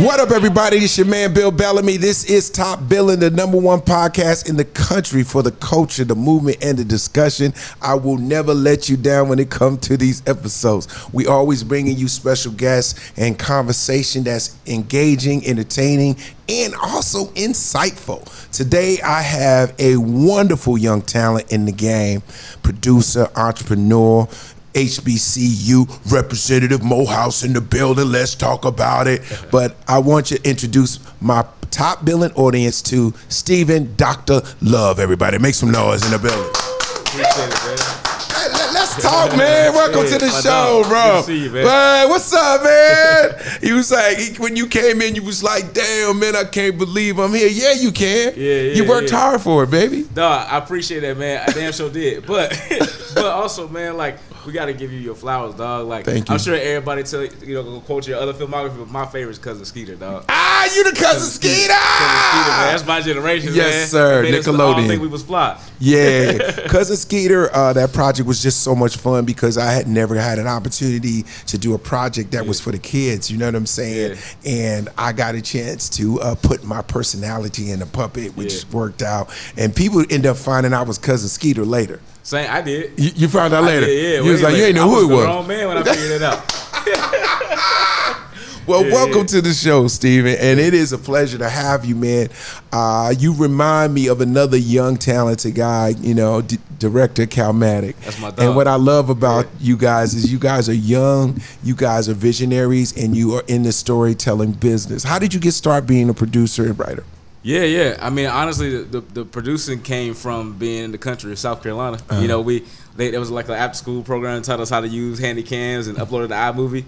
What up, everybody? It's your man, Bill Bellamy. This is Top Billin', the #1 podcast in the country for the culture, the movement, and the discussion. I will never let you down when it comes to these episodes. We always bringing you special guests and conversation that's engaging, entertaining, and also insightful. Today, I have a wonderful young talent in the game, producer, entrepreneur, HBCU representative, Morehouse in the building. Let's talk about it. But I want you to introduce my top billing audience to Stephen Dr. Love. Everybody, make some noise in the building. Appreciate it, man. Let's talk, man. Welcome to the show, bro. Good to see you, man. What's up, man? He was like, when you came in, you was like, damn, man, I can't believe I'm here. Yeah, you can. You worked hard for it, baby. Dog, I appreciate that, man. I damn sure did. But also, man, like, we got to give you your flowers, dog. Like, thank you. I'm sure everybody tell you know, go quote your other filmography, but my favorite is Cousin Skeeter, dog. Ah, you the Cousin Skeeter! Cousin Skeeter, man. That's my generation, man. Yes, sir. Nickelodeon. I don't think we was fly. Yeah, Cousin Skeeter, that project was just so much fun because I had never had an opportunity to do a project that was for the kids, you know what I'm saying? Yeah. And I got a chance to put my personality in the puppet, which worked out. And people end up finding out I was Cousin Skeeter later. Same, I did. You found out later? Yeah. You was like, you ain't know who it was. I was the wrong man when I figured it out. Well, welcome to the show, Stephen, and it is a pleasure to have you, man. You remind me of another young, talented guy, you know, director Calmatic. That's my dog. And what I love about you guys is you guys are young, you guys are visionaries, and you are in the storytelling business. How did you get started being a producer and writer? Yeah. I mean, honestly, the producing came from being in the country of South Carolina. You know, there was like an after-school program that taught us how to use handy cams and upload it to iMovie.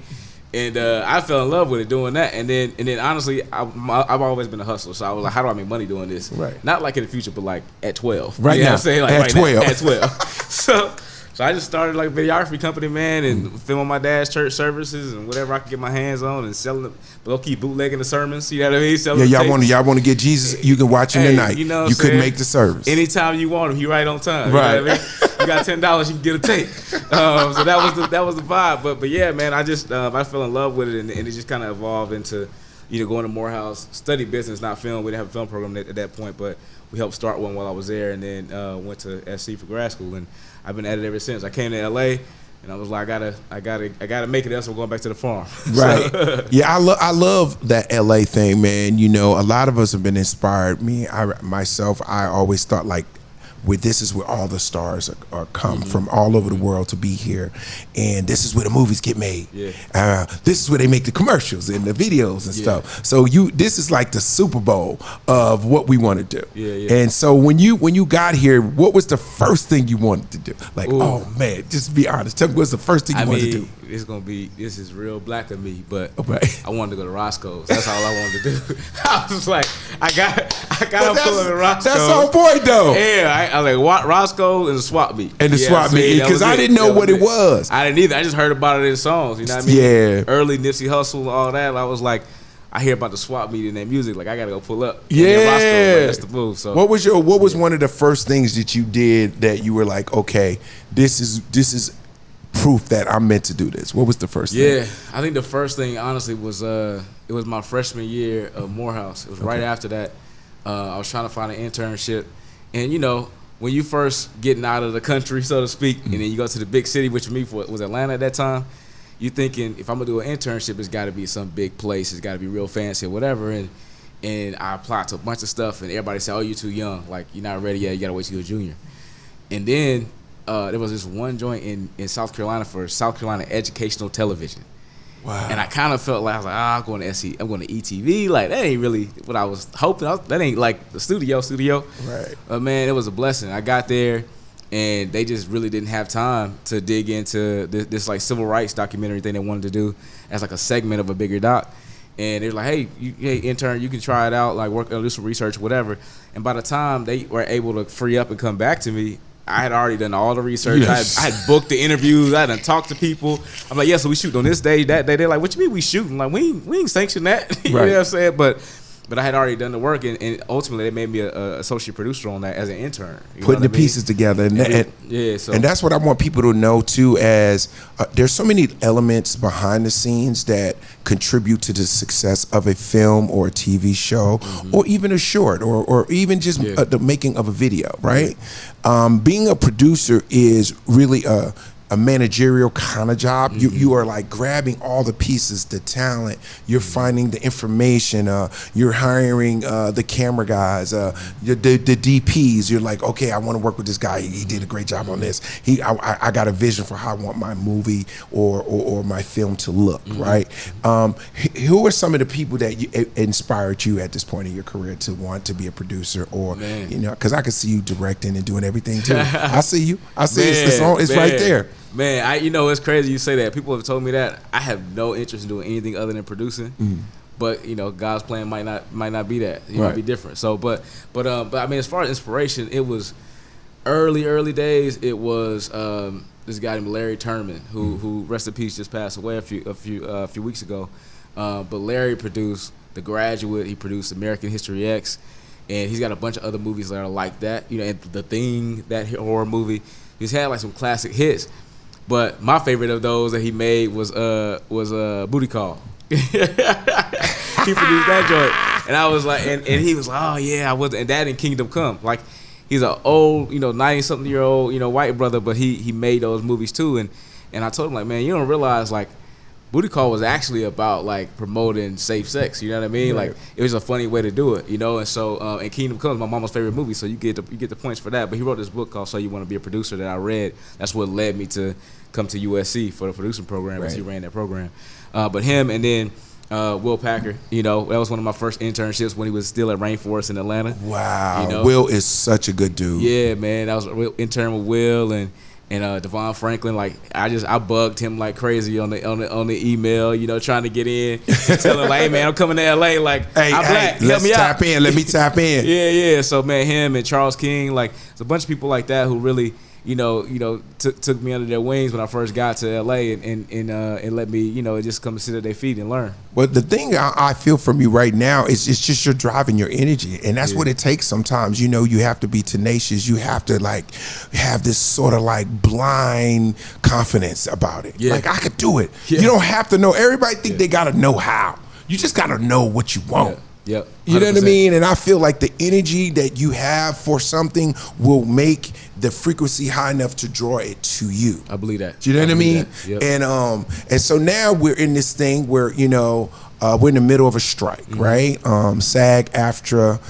And I fell in love with it doing that, and then honestly, I've always been a hustler. So I was like, how do I make money doing this? Right. Not like in the future, but like at 12. Right you know now. What I'm saying? Like at right 12. Now, at 12. So I just started like a videography company, man, and filming my dad's church services and whatever I could get my hands on and selling them. But I'll keep bootlegging the sermons. You know what I mean? Selling y'all want to get Jesus. You can watch him tonight. You know, you could make the service anytime you want him. He right on time. Right. You know what I mean? You got $10, you can get a tape. So that was the vibe. But yeah, man, I just I fell in love with it, and it just kind of evolved into going to Morehouse, study business, not film. We didn't have a film program at that point, but we helped start one while I was there, and then went to SC for grad school, and I've been at it ever since. I came to LA, and I was like, I gotta make it else. We're going back to the farm. Right. Yeah, I love that LA thing, man. You know, a lot of us have been inspired. I always thought like, this is where all the stars are come from all over the world to be here, and this is where the movies get made. Yeah. This is where they make the commercials and the videos and stuff. So this is like the Super Bowl of what we want to do. Yeah. And so when you got here, what was the first thing you wanted to do? Like, oh man, just be honest. Tell me what's the first thing you wanted to do. This is real black of me, but I wanted to go to Roscoe's. That's all I wanted to do. I was like, I got up pulling to Roscoe's. That's on point though. Yeah, I like Roscoe and the swap meet. And the swap meet, because I didn't know what it was. I didn't either. I just heard about it in songs. You know what I mean? Yeah. Early Nipsey Hussle, all that. I was like, I hear about the swap meet and that music. Like, I gotta go pull up. Yeah. Roscoe, like, that's the move. So what was one of the first things that you did that you were like, okay, this is proof that I'm meant to do this? What was the first thing? Yeah, I think the first thing, honestly, was it was my freshman year of Morehouse. It was right after that. I was trying to find an internship, and when you first getting out of the country, so to speak, and then you go to the big city, which for me was Atlanta at that time, you thinking, if I'm gonna do an internship, it's got to be some big place, it's got to be real fancy or whatever, and I applied to a bunch of stuff, and everybody said, oh, you're too young, like you're not ready yet, you gotta wait till you're a junior. And then there was this one joint in South Carolina for South Carolina Educational Television. Wow. And I kind of felt like, I was like, I'm going to SC, I'm going to ETV. Like, that ain't really what I was hoping. That ain't like the studio. Right. But man, it was a blessing. I got there, and they just really didn't have time to dig into this like civil rights documentary thing they wanted to do as like a segment of a bigger doc. And they're like, hey, intern, you can try it out, like do some research, whatever. And by the time they were able to free up and come back to me, I had already done all the research. Yes. I had booked the interviews. I had talked to people. I'm like, yeah, so we shoot on this day, that day. They're like, what you mean we shooting? Like, we ain't sanctioned that. You know what I'm saying? But but I had already done the work, and ultimately they made me a associate producer on that as an intern. Putting the pieces together, and that's what I want people to know too. As there's so many elements behind the scenes that contribute to the success of a film or a TV show, or even a short, or even just the making of a video. Right? Being a producer is really a managerial kind of job. You are like grabbing all the pieces, the talent, you're finding the information, you're hiring the camera guys, the DPs. You're like, okay, I want to work with this guy. He did a great job on this. I got a vision for how I want my movie or my film to look, right? Who are some of the people that inspired you at this point in your career to want to be a producer, or because I could see you directing and doing everything too. I see you. I see it's right there. Man, it's crazy you say that. People have told me that. I have no interest in doing anything other than producing. But God's plan might not be that. It might be different. So, but I mean, as far as inspiration, it was early days. It was this guy named Larry Turman, who rest in peace, just passed away a few weeks ago. But Larry produced The Graduate. He produced American History X, and he's got a bunch of other movies that are like that. And The Thing, that horror movie. He's had like some classic hits. But my favorite of those that he made was Booty Call. He produced that joint, and I was like, and he was like, oh yeah, I was, and that in Kingdom Come. Like, he's an old, 90-something-year-old, white brother, but he made those movies too. And I told him, like, man, you don't realize, like, Booty Call was actually about like promoting safe sex. You know what I mean? Right. Like, it was a funny way to do it, And so, and Kingdom Come is my mama's favorite movie, so you get the points for that. But he wrote this book called So You Want to Be a Producer that I read. That's what led me to come to USC for the producing program, as he ran that program. But him, and then Will Packer, that was one of my first internships when he was still at Rainforest in Atlanta. Wow, Will is such a good dude. Yeah, man, I was an intern with Will and Devon Franklin. Like, I bugged him like crazy on the email, trying to get in, telling him like, hey man, I'm coming to LA, like, I'm black, help me out. Let me tap in. Yeah. So man, him and Charles King, like, it's a bunch of people like that who really, took me under their wings when I first got to LA and let me, just come sit at their feet and learn. Well, the thing I feel from you right now is it's just your drive and your energy, and that's what it takes sometimes. You have to be tenacious. You have to like have this sort of like blind confidence about it. Yeah. Like, I could do it. Yeah. You don't have to know. Everybody think they gotta know how. You just gotta know what you want. Yeah. Yep. You know what I mean? And I feel like the energy that you have for something will make the frequency high enough to draw it to you. I believe that. Do you know what I mean? Yep. And so now we're in this thing where we're in the middle of a strike, right? SAG-AFTRA,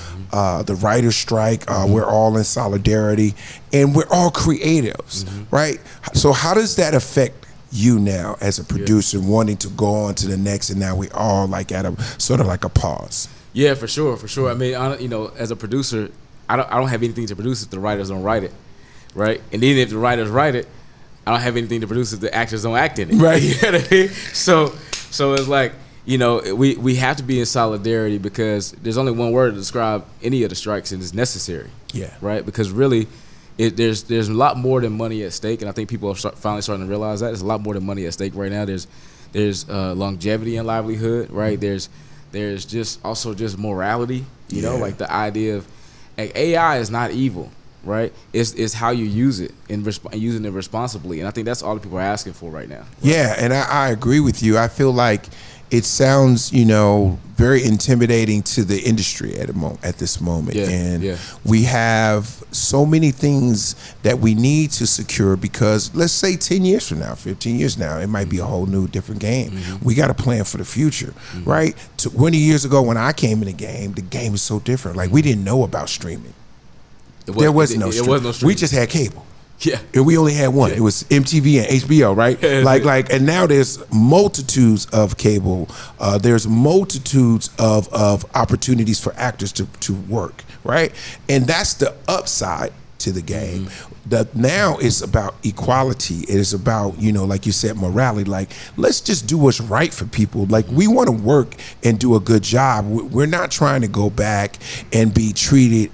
the writer's strike. We're all in solidarity, and we're all creatives, right? So how does that affect you now as a producer, wanting to go on to the next, and now we all like at a sort of like a pause? Yeah, for sure. I mean, as a producer, I don't have anything to produce if the writers don't write it, right? And even if the writers write it, I don't have anything to produce if the actors don't act in it, right? You know what I mean? So it's like, we have to be in solidarity, because there's only one word to describe any of the strikes, and it's necessary. Yeah. Right? Because really, there's a lot more than money at stake, and I think people are finally starting to realize that. There's a lot more than money at stake right now. There's longevity and livelihood, right? There's just also just morality, like the idea of, like, AI is not evil, right? It's how you use it and using it responsibly, and I think that's all the people are asking for right now. Right? Yeah, and I agree with you. I feel like it sounds, very intimidating to the industry at this moment. We have so many things that we need to secure, because let's say 10 years from now, 15 years now, it might be a whole new different game. We got to plan for the future, right? 20 years ago when I came in the game was so different. Like, we didn't know about streaming. There was no streaming. We just had cable. Yeah, and we only had one. Yeah. It was MTV and HBO, right? Like, and now there's multitudes of cable. There's multitudes of opportunities for actors to work, right? And that's the upside to the game. That now it's about equality. It is about, like you said, morality. Like, let's just do what's right for people. Like, we want to work and do a good job. We're not trying to go back and be treated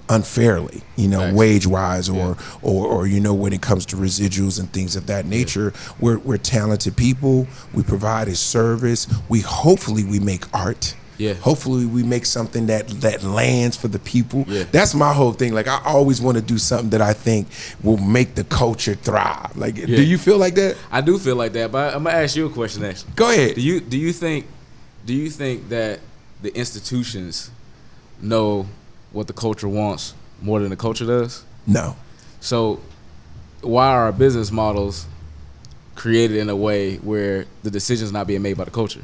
unfairly, wage-wise, or when it comes to residuals and things of that nature. We're talented people. We provide a service. Hopefully we make art. Yeah. Hopefully we make something that lands for the people. Yeah. That's my whole thing. Like, I always want to do something that I think will make the culture thrive. Like, do you feel like that? I do feel like that, but I'm gonna ask you a question actually. Go ahead. Do you think that the institutions know what the culture wants more than the culture does? No. So why are our business models created in a way where the decisions not being made by the culture?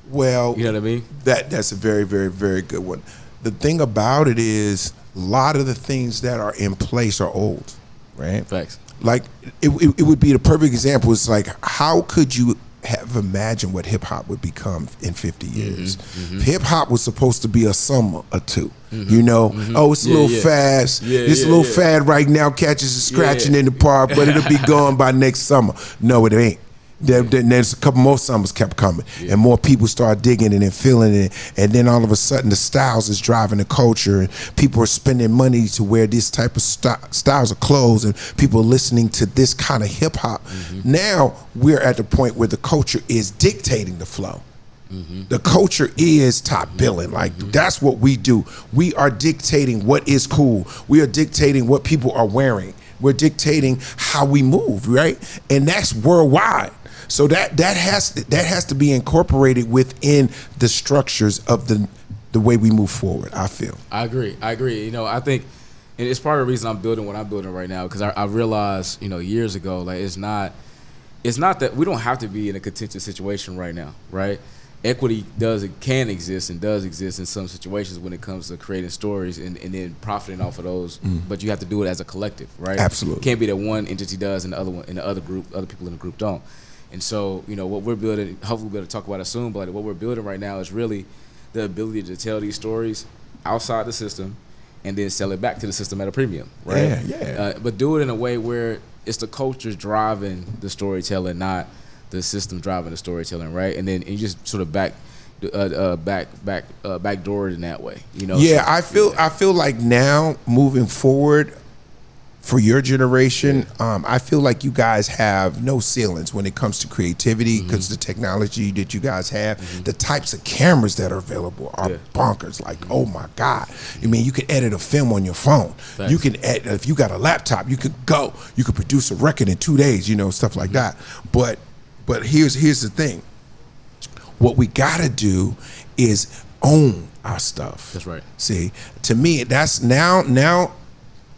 Well, you know what I mean? That's a very, very, very good one. The thing about it is, a lot of the things that are in place are old, right? Facts. Like, it would be the perfect example. It's like, how could you have imagined what hip hop would become in 50 years? Hip hop was supposed to be a summer or two. You know, oh, it's a little fast. It's a little fad right now, catches and scratching in the park, but it'll be gone by next summer. No, it ain't. There's a couple more summers kept coming, and more people start digging it and feeling it, and then all of a sudden the styles is driving the culture, and people are spending money to wear this type of styles of clothes, and people are listening to this kind of hip hop. Now we're at the point where the culture is dictating the flow. The culture is top billing. Like, that's what we do. We are dictating what is cool. We are dictating what people are wearing. We're dictating how we move, right? And that's worldwide. So that has to be incorporated within the structures of the way we move forward, I feel. I agree. You know, I think, and it's part of the reason I'm building what I'm building right now, because I realized, you know, years ago, like, it's not that we don't have to be in a contentious situation right now, right? Equity can exist and does exist in some situations when it comes to creating stories and then profiting off of those. But you have to do it as a collective, right? Absolutely. It can't be that one entity does and the other one and the other people in the group don't. And so, you know, what we're building, hopefully we'll be able to talk about it soon, but what we're building right now is really the ability to tell these stories outside the system and then sell it back to the system at a premium, right? But do it in a way where it's the culture driving the storytelling, not the system driving the storytelling, right? And then you just sort of backdoor it in that way, you know? Yeah, so, I feel like now moving forward for your generation, I feel like you guys have no ceilings when it comes to creativity, because the technology that you guys have, the types of cameras that are available are bonkers. Like, oh my God. I mean, you can edit a film on your phone. Thanks. You can edit, if you got a laptop, you could produce a record in 2 days, you know, stuff like that. But here's the thing. What we gotta do is own our stuff. That's right. See, to me, that's now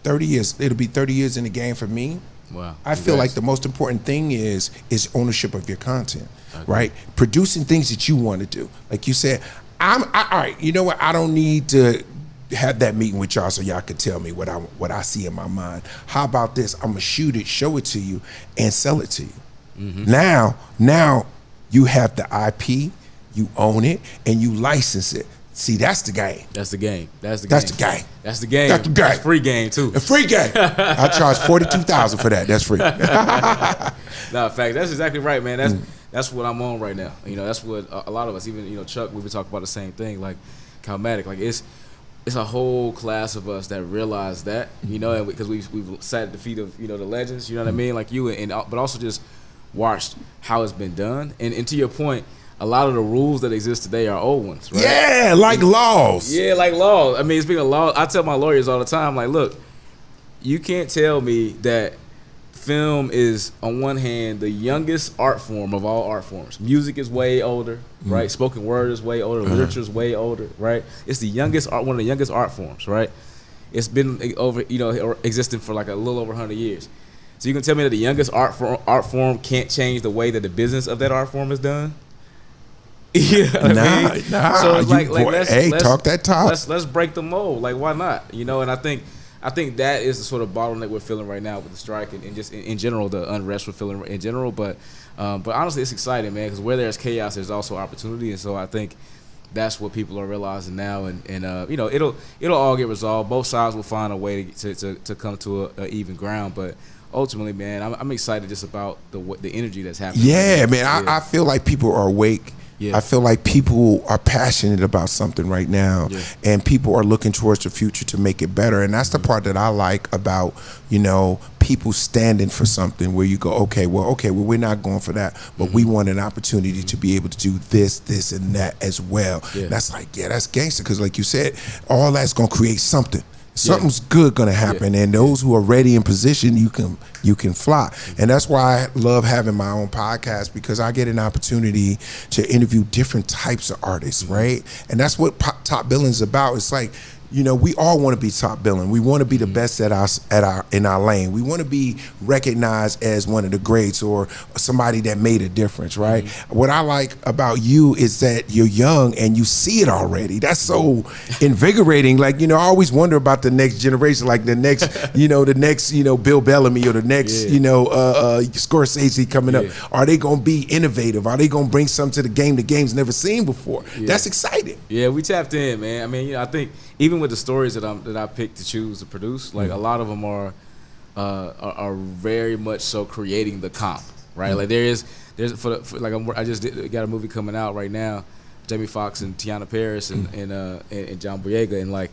30 years. It'll be 30 years in the game for me. Wow. I feel like the most important thing is ownership of your content, right? Producing things that you want to do. Like you said, all right, you know what? I don't need to have that meeting with y'all so y'all can tell me what I see in my mind. How about this? I'm gonna shoot it, show it to you, and sell it to you. Now you have the IP, you own it, and you license it. See, that's the game. That's the game. That's the game. That's free game too. A free game. I charge $42,000 for that. That's free. No, in fact, that's exactly right, man. That's what I'm on right now. You know, that's what a lot of us, even, you know, Chuck, we've been talking about the same thing. Like, Calmatic, like it's a whole class of us that realize that, you know, and because we've sat at the feet of, you know, the legends, you know what I mean, like you, but also just watched how it's been done. And to your point, a lot of the rules that exist today are old ones, right? Yeah, like laws. Yeah, like laws. I mean, speaking of law, I tell my lawyers all the time, like, look, you can't tell me that film is, on one hand, the youngest art form of all art forms. Music is way older, right? Spoken word is way older. Literature is way older, right? It's the youngest art, one of the youngest art forms, right? It's been over, you know, existing for like a little over 100 years. So you can tell me that the youngest art form can't change the way that the business of that art form is done? You know what I mean? So it's let's talk that talk. Let's break the mold. Like, why not? You know, and I think that is the sort of bottleneck we're feeling right now with the strike and just in general, the unrest we're feeling in general. But honestly, it's exciting, man, because where there's chaos, there's also opportunity, and so I think that's what people are realizing now. And you know, it'll all get resolved. Both sides will find a way to come to a even ground, but. Ultimately, man, I'm excited just about the energy that's happening. Yeah, man, I feel like people are awake. Yeah. I feel like people are passionate about something right now, and people are looking towards the future to make it better. And that's the part that I like about, you know, people standing for something where you go, okay, well, we're not going for that, but we want an opportunity to be able to do this, and that as well. Yeah. That's like, that's gangster, because like you said, all that's going to create something. Something's good gonna happen, and those who are ready in position, you can fly. And that's why I love having my own podcast, because I get an opportunity to interview different types of artists, right? And that's what Top Billing is about. It's like, you know, we all want to be top billing. We want to be the best in our lane. We want to be recognized as one of the greats or somebody that made a difference, right? What I like about you is that you're young and you see it already. That's so invigorating. Like, you know, I always wonder about the next generation, like the next, Bill Bellamy or the next, Scorsese coming up. Are they gonna be innovative? Are they gonna bring something to the game the game's never seen before? That's exciting. Yeah, we tapped in, man. I mean, you know, I think even with the stories that I picked to choose to produce, like a lot of them are very much so creating the comp, right? Like there's I just got a movie coming out right now, Jamie Foxx and Teyonah Parris and John Boyega, and like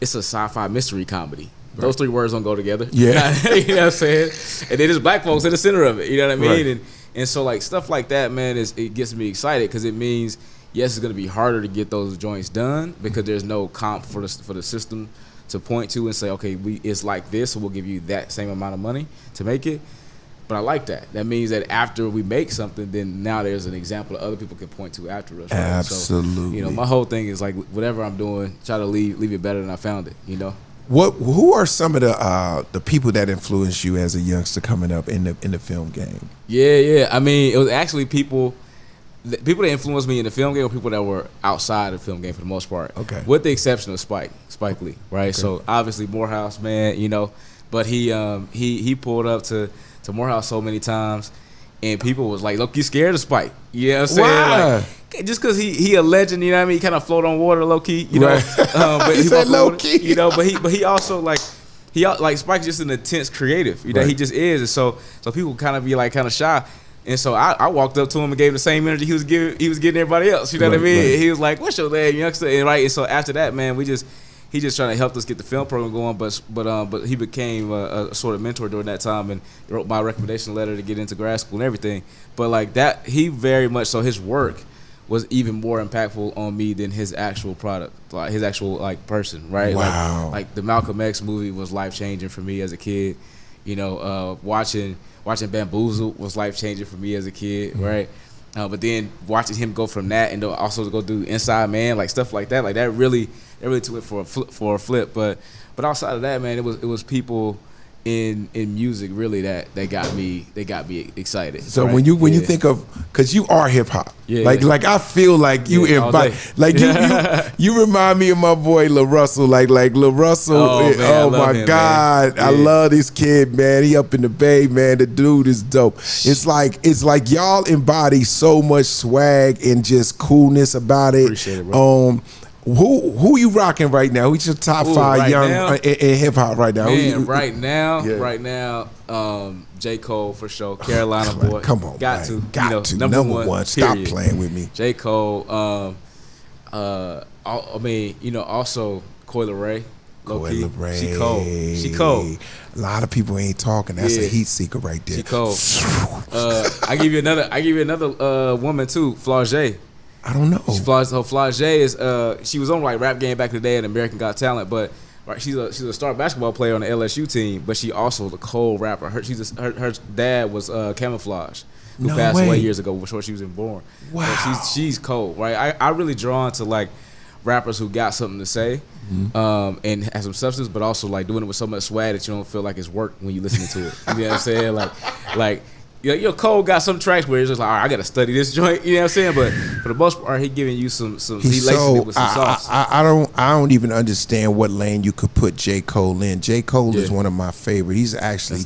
it's a sci-fi mystery comedy. Right. Those three words don't go together. Yeah, you know what I'm saying? And then there's black folks in the center of it. You know what I mean? Right. And so like stuff like that, man, it gets me excited, because it means, yes, it's going to be harder to get those joints done because there's no comp for the system to point to and say, okay, it's like this, so we'll give you that same amount of money to make it. But I like that. That means that after we make something, then now there's an example that other people can point to after us. Right? Absolutely. So, you know, my whole thing is like whatever I'm doing, try to leave it better than I found it. You know. Who are some of the people that influenced you as a youngster coming up in the film game? Yeah. I mean, it was actually people that influenced me in the film game were people that were outside of the film game for the most part. Okay. With the exception of Spike Lee, right? Okay. So obviously Morehouse, man, you know, but he pulled up to Morehouse so many times, and people was like, look, you scared of Spike. You know what I'm saying? Why? Like, just because he a legend, you know what I mean? He kind of float on water low key, you know. Right. But he said low key, you know. But he also like Spike's just an intense creative, you know. Right. He just is, and so people kind of be like kind of shy. And so I walked up to him and gave him the same energy he was getting everybody else. You know what I mean? Right. He was like, "What's your name, youngster?" And so after that, man, he just trying to help us get the film program going. But he became a sort of mentor during that time and wrote my recommendation letter to get into grad school and everything. But like that, he very much so his work was even more impactful on me than his actual product, like his actual like person, right? Wow. Like the Malcolm X movie was life changing for me as a kid. You know, watching Bamboozled was life changing for me as a kid, right? But then watching him go from that and also to go do Inside Man, like stuff like that really took it for a flip. But outside of that, man, it was people in music really that got me excited. So right? when you think of, because you are hip hop, like I feel like you invite, like you remind me of my boy Lil Russell, like Lil Russell. Oh my him, God, I love this kid, man. He up in the Bay, man. The dude is dope. It's like y'all embody so much swag and just coolness about it. Appreciate it, bro. Who you rocking right now? Who's your top five right young in hip hop right now? Man, right now, J. Cole for sure. Carolina boy. Come on, got man. to. Number one. Stop playing with me. J. Cole. I mean, you know, also Coi Leray. Coi Leray. She cold. A lot of people ain't talking. That's a heat seeker right there. She cold. I give you another woman too, Flau'jae. I don't know. Flau'jae is she was on like Rap Game back in the day and American Got Talent, but right, she's a star basketball player on the LSU team, but she also the cold rapper. Her dad was Camouflage, who passed away years ago before she was even born. Wow. So she's cold, right? I really drawn to like rappers who got something to say, and has some substance, but also like doing it with so much swag that you don't feel like it's work when you listening to it. You know what I'm saying? Like. Your Cole got some tracks where it's just like, all right, I got to study this joint. You know what I'm saying? But for the most part, he giving you some he lacing it with some sauce. I don't even understand what lane you could put J. Cole in. J. Cole is one of my favorite. He's actually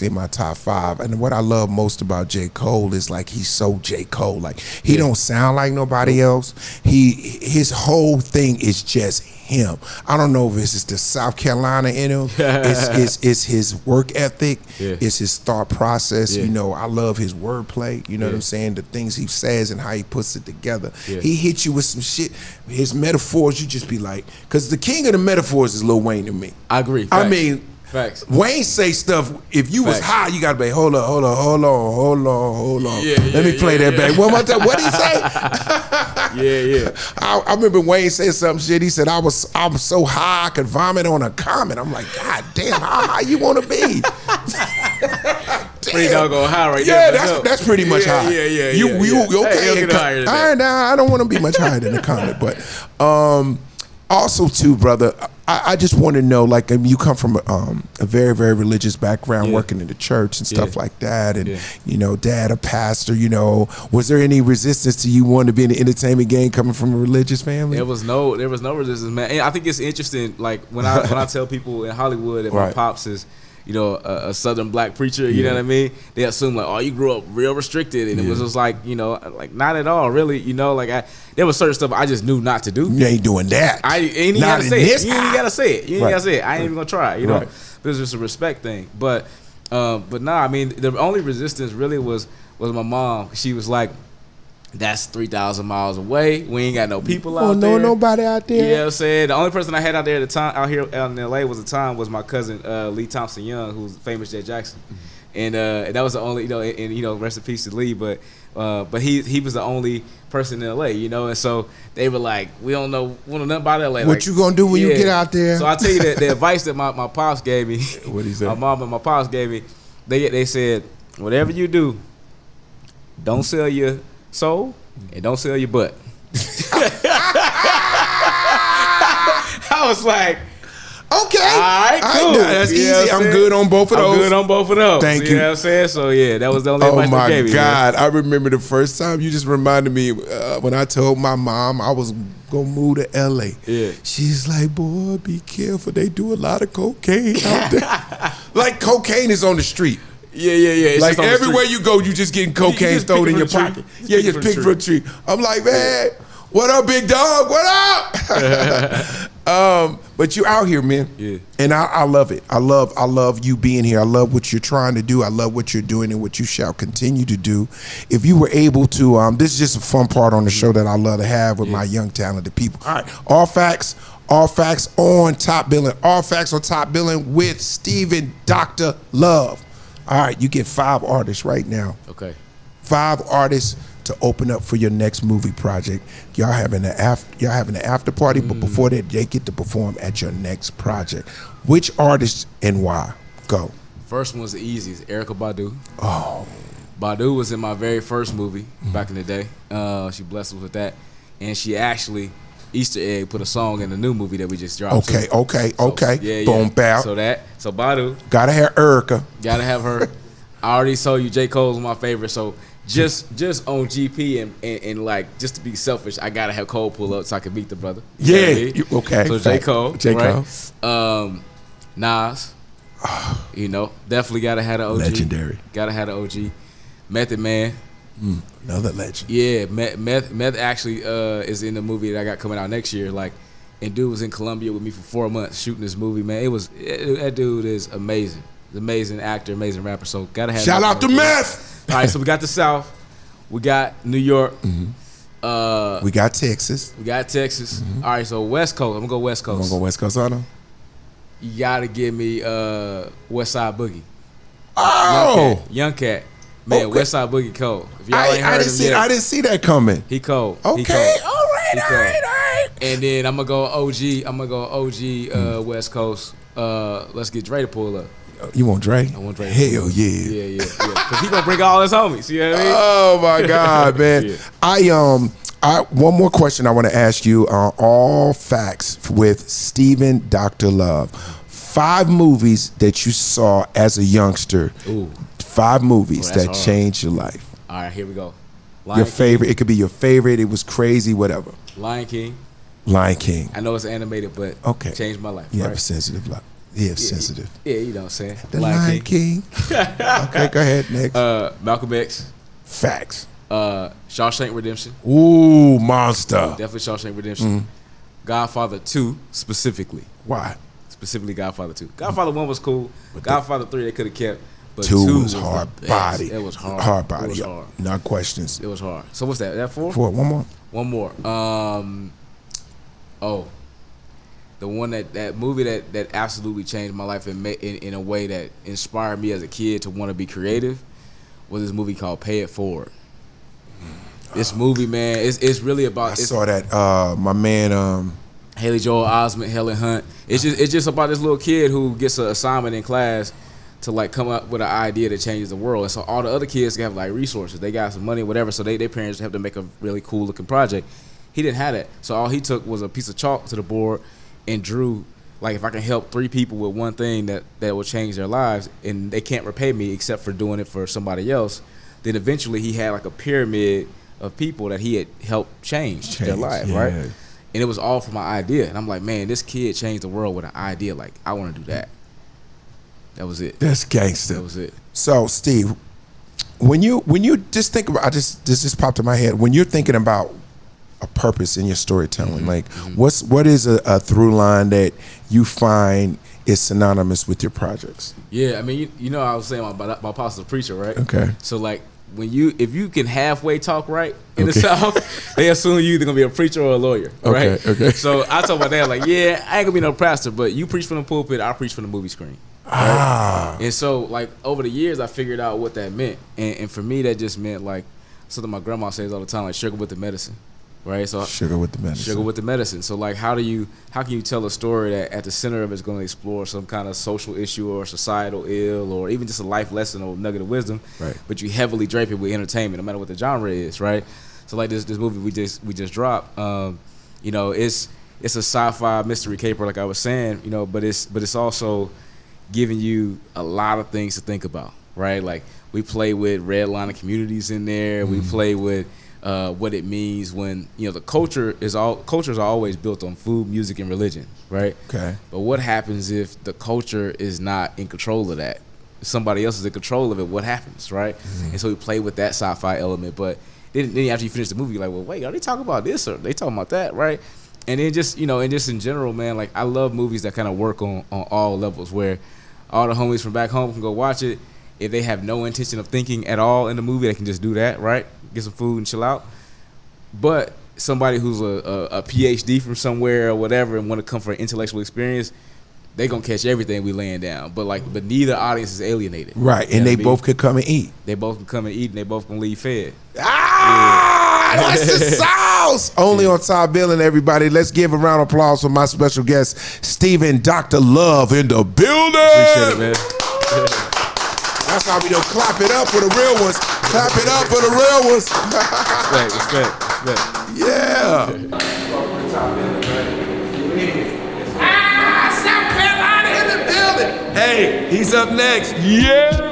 in my top 5. And what I love most about J. Cole is like he's so J. Cole. Like he don't sound like nobody else. His whole thing is just him. I don't know if it's the South Carolina in him. It's his work ethic. It's his thought process. You know, I love his wordplay. You know what I'm saying? The things he says and how he puts it together. He hits you with some shit. His metaphors, you just be like, because the king of the metaphors is Lil Wayne to me. I agree. I mean, facts. Wayne say stuff. If you was high, you gotta be hold on. Let me play that back one more time. What did he say? I remember Wayne said some shit. He said I was so high I could vomit on a comet. I'm like, God damn, how high you want to be? Pretty doggone high right there. Yeah, that's pretty much high. You okay? Hey, I don't want to be much higher than the comet, but also too, brother. I just want to know, like, you come from a very, very religious background, working in the church and stuff like that, and you know, dad a pastor. You know, was there any resistance to you wanting to be in the entertainment game coming from a religious family? There was no resistance, man. And I think it's interesting, like when I tell people in Hollywood that my pops is, you know, a Southern black preacher, you know what I mean? They assume like, oh, you grew up real restricted, and it was just like, you know, like not at all, really. You know, like there was certain stuff I just knew not to do. You ain't doing that. I ain't even gotta say it. You ain't gotta say it. You ain't gotta say it. I ain't even gonna try. You know, it's just a respect thing. But nah, I mean, the only resistance really was my mom. She was like, that's 3,000 miles away. We ain't got no people out there. Nobody out there. You know what I'm saying? The only person I had out there at the time, out here out in LA was my cousin Lee Thompson Young, who's famous Jet Jackson. And that was the only, you know, and you know, rest in peace to Lee, but he was the only person in LA, you know, and so they were like, we don't know nothing about LA. What like, you gonna do when you get out there? So I tell you that the advice that my pops gave me, what he said? My mom and my pops gave me, they said, whatever you do, don't sell your soul and don't sell your butt. I was like, okay, all right, cool. That's easy. I'm good on both of those. Thank you. You know what I'm saying? So yeah, that was the only advice they gave me. Oh my God, I remember the first time you just reminded me when I told my mom I was gonna move to LA. Yeah. She's like, boy, be careful. They do a lot of cocaine out there. Like cocaine is on the street. Yeah. It's like everywhere you go, you just getting cocaine thrown in your pocket. Yeah, you just pick from a tree. I'm like, man, what up, big dog? What up? But you out here, man. Yeah. And I love it. I love you being here. I love what you're trying to do. I love what you're doing and what you shall continue to do. If you were able to, this is just a fun part on the show that I love to have with my young talented people. All right, all facts on Top Billing. All facts on Top Billing with Stephen Dr. Love. All right, you get 5 artists right now. Okay. 5 artists to open up for your next movie project. Y'all having an after party, but before that, they get to perform at your next project. Which artists and why? Go. First one's the easiest, Erykah Badu. Oh. Badu was in my very first movie back in the day. She blessed us with that, and she actually Easter egg put a song in the new movie that we just dropped. Okay. Yeah. Boom, bow. So Badu. Gotta have Erykah. Gotta have her. I already told you J. Cole's my favorite, so just on GP and like just to be selfish, I gotta have Cole pull up so I can beat the brother. Okay. So J. Cole. Right? Nas. You know, definitely gotta have the OG. Legendary. Gotta have the OG. Method Man. Another legend. Yeah, Meth actually is in the movie that I got coming out next year. Like, and dude was in Colombia with me for 4 months shooting this movie. Man, that dude is amazing. He's an amazing actor, amazing rapper. So gotta have. Shout out to Meth. All right, so we got the South, we got New York, we got Texas. All right, so West Coast. I'm gonna go West Coast. I'm gonna go West Coast on them. You gotta give me West Side Boogie. Oh, Young Cat. Man, West Side Boogie cold. If y'all ain't heard him yet, I didn't see that coming. He cold. Okay, he cold. all right. And then I'm gonna go OG. West Coast. Let's get Dre to pull up. You want Dre? I want Dre. Hell yeah. Yeah. Because he gonna bring all his homies. You know what I mean? Oh my God, man. I one more question I want to ask you. All facts with Stephen Dr. Love. 5 movies that you saw as a youngster. Ooh. 5 movies that changed your life. All right, here we go. Your favorite. It could be your favorite. It was crazy, whatever. Lion King. I know it's animated, but changed my life. You have a sensitive life. Sensitive. Yeah, you know what I'm saying. The Lion King. Okay, go ahead, next. Malcolm X. Facts. Shawshank Redemption. Ooh, monster. Definitely Shawshank Redemption. Godfather 2 specifically. Why? Specifically Godfather 2. Godfather 1 was cool. Godfather 3 they could have kept. But 2 was hard body. It was hard. Hard body. It was Yep. hard. No questions. It was hard. So what's that? That 4? 4. One more. One more. The one that movie that absolutely changed my life in a way that inspired me as a kid to want to be creative was this movie called Pay It Forward. This movie, man, it's really about. I saw that. My man. Haley Joel Osment, Helen Hunt. It's just about this little kid who gets an assignment in class to like come up with an idea that changes the world. And so all the other kids have like resources. They got some money, whatever. So their parents have to make a really cool looking project. He didn't have that. So all he took was a piece of chalk to the board and drew, like, if I can help 3 people with one thing that will change their lives, and they can't repay me except for doing it for somebody else, then eventually he had like a pyramid of people that he had helped change their life, yeah. right? And it was all for my idea. And I'm like, man, this kid changed the world with an idea. Like, I want to do that. That was it. That's gangster. That was it. So, Steve, when you just think about, this just popped in my head. When you're thinking about a purpose in your storytelling, like what is a through line that you find is synonymous with your projects? Yeah, I mean, you know, I was saying my pastor's a preacher, right? Okay. So like, if you can halfway talk right in the South, they assume you either gonna be a preacher or a lawyer, right? Okay. So I told my dad, like, yeah, I ain't gonna be no pastor, but you preach from the pulpit, I preach from the movie screen. Right? And so like over the years, I figured out what that meant, and for me, that just meant like something my grandma says all the time, like sugar with the medicine. Right, so sugar with the medicine. Sugar with the medicine. So like, how can you tell a story that at the center of it is going to explore some kind of social issue or societal ill or even just a life lesson or nugget of wisdom, right? But you heavily drape it with entertainment, no matter what the genre is, right? So like this movie we just dropped, you know, it's a sci-fi mystery caper, like I was saying, you know, but it's also giving you a lot of things to think about, right? Like we play with redlining communities in there, we play with what it means when, you know, the cultures are always built on food, music, and religion, right? Okay. But what happens if the culture is not in control of that? If somebody else is in control of it, what happens, right? And so we play with that sci-fi element, but then after you finish the movie, you're like, well, wait, are they talking about this or they talking about that, right? And then just, you know, and just in general, man, like I love movies that kind of work on all levels, where all the homies from back home can go watch it. If they have no intention of thinking at all in the movie, they can just do that, right? Get some food and chill out. But somebody who's a PhD from somewhere or whatever and want to come for an intellectual experience, they gonna catch everything we laying down. But neither audience is alienated. Right, and they both could come and eat. They both can come and eat, and they both gonna leave fed. That's the sauce. Only on Top Billing, everybody. Let's give a round of applause for my special guest, Stephen Dr. Love in the building. Appreciate it, man. That's how we don't clap it up for the real ones. Clap it up for the real ones. Respect. Yeah. South Carolina in the building. Hey, he's up next. Yeah.